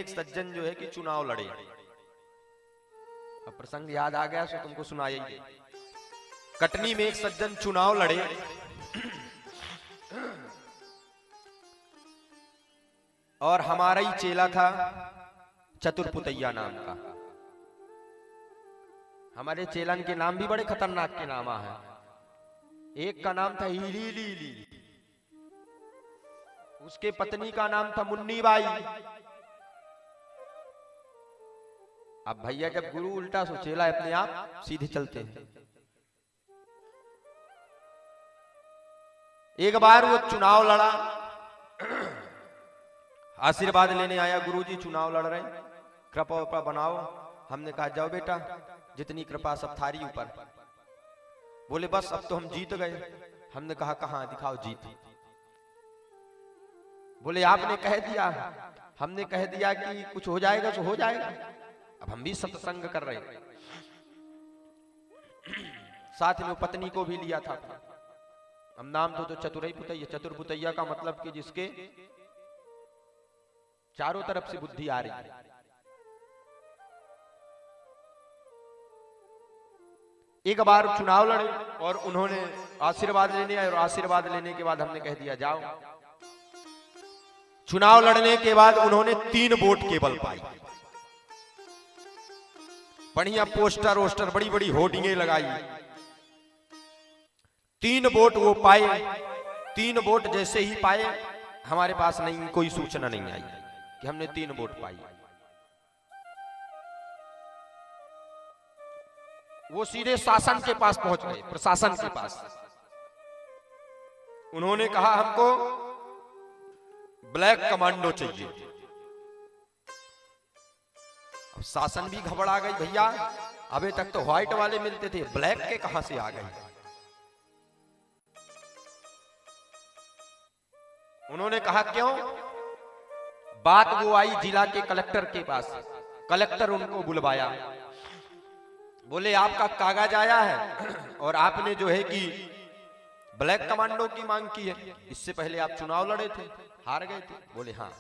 एक सज्जन जो है कि चुनाव लड़े। अब प्रसंग याद आ गया तो तुमको सुनाया ही। कटनी में एक सज्जन चुनाव लड़े और हमारा ही चेला था चतुरपुतैया नाम का। हमारे चेलन के नाम भी बड़े खतरनाक के नाम है। एक का नाम था हीली लीली, उसके पत्नी का नाम था मुन्नी बाई। अब भैया जब गुरु उल्टा सो चेला अपने आप सीधे चलते हैं। एक बार वो चुनाव लड़ा, आशीर्वाद लेने आया, गुरुजी चुनाव लड़ रहे, कृपा उपा बनाओ। हमने कहा जाओ बेटा, जितनी कृपा सब थारी ऊपर। बोले बस अब तो हम जीत गए। हमने कहा कहां, दिखाओ जीत। बोले आपने कह दिया, हमने कह दिया कि कुछ हो जाएगा तो हो जाएगा। अब हम भी सत्संग कर रहे, साथ में पत्नी को भी लिया था। हम नाम तो चतुरपुतैया, चतुरपुतैया का मतलब कि जिसके चारों तरफ से बुद्धि आ रही है। एक बार चुनाव लड़े और उन्होंने आशीर्वाद लेने आए, और आशीर्वाद लेने के बाद हमने कह दिया जाओ। चुनाव लड़ने के बाद उन्होंने 3 वोट केवल पाई। बढ़िया पोस्टर वोस्टर, बड़ी बड़ी होर्डिंगें लगाई। 3 वोट वो पाए। 3 वोट जैसे ही पाए, हमारे पास नहीं कोई सूचना नहीं आई कि हमने 3 वोट पाई। वो सीधे शासन के पास पहुंच गए, प्रशासन के पास। उन्होंने कहा हमको ब्लैक कमांडो चाहिए। अब शासन भी घबरा गई, भैया अबे तक तो व्हाइट वाले मिलते थे, ब्लैक के कहां से आ गए। उन्होंने कहा क्यों? बात वो आई जिला के कलेक्टर के पास। कलेक्टर उनको बुलवाया, बोले आपका कागज आया है और आपने जो है कि ब्लैक कमांडो की मांग की है। इससे पहले आप चुनाव लड़े थे, हार गए थे। बोले हाँ।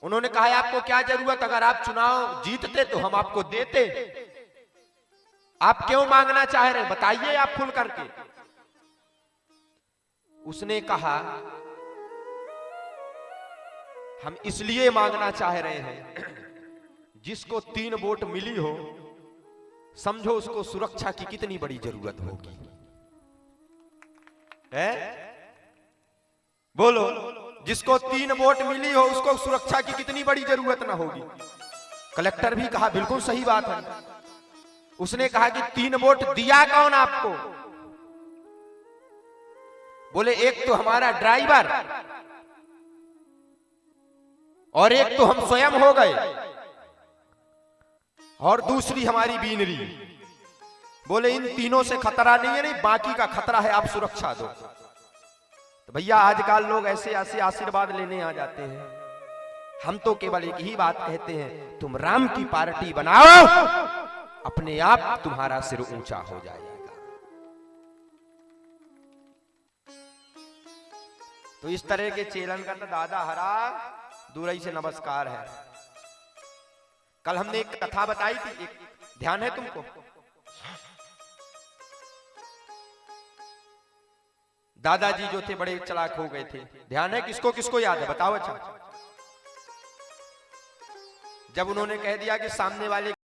उन्होंने कहा आपको क्या जरूरत, अगर आप चुनाव जीतते तो हम आपको देते। आप क्यों मांगना चाह रहे, बताइए आप खुल करके। उसने कहा हम इसलिए मांगना चाह रहे हैं, जिसको 3 वोट मिली हो, समझो उसको सुरक्षा की कितनी बड़ी जरूरत होगी। है? बोलो, जिसको 3 वोट मिली हो उसको सुरक्षा की कितनी बड़ी जरूरत ना होगी। कलेक्टर भी कहा बिल्कुल सही बात है। उसने कहा कि 3 वोट दिया कौन आपको? बोले एक तो हमारा ड्राइवर और एक तो हम स्वयं हो गए और दूसरी हमारी बीनरी। बोले इन तीनों से खतरा नहीं है, नहीं बाकी का खतरा है, आप सुरक्षा दो। तो भैया आजकल लोग ऐसे ऐसे आशीर्वाद लेने आ जाते हैं। हम तो केवल एक ही बात कहते हैं, तुम राम की पार्टी बनाओ, अपने आप तुम्हारा सिर ऊंचा हो जाएगा। तो इस तरह के चेलन का तो दादा हरा दूरई से नमस्कार है। कल हमने एक कथा बताई थी, एक ध्यान है तुमको? दादाजी जो थे बड़े चालाक हो गए थे, ध्यान है? किसको किसको याद है बताओ। अच्छा, जब उन्होंने कह दिया कि सामने वाले